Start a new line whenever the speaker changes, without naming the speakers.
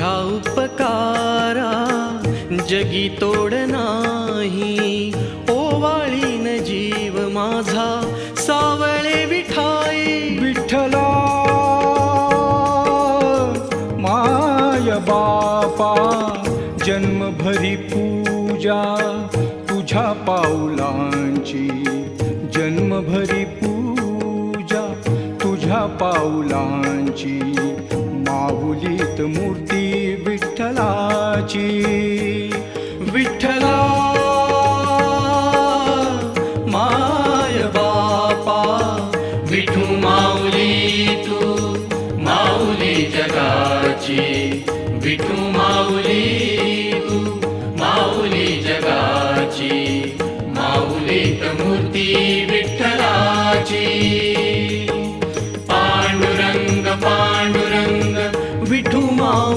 तुझ्या उपकारा जगी तोड नाही, ओवाळीन जीव माझा सावळे विठाई.
विठ्ठला माय बापा जन्मभरी पूजा तुझ्या पाऊलांची, जन्मभरी पूजा तुझ्या पाऊलांची. माऊलीत मूर्ती विठ्ठलाची.
विठ्ठला माय बापा विठू माऊली तू माऊली जगाची. विठू माऊली तू माऊली जगाची. माऊलीत मूर्ती विठ्ठलाची.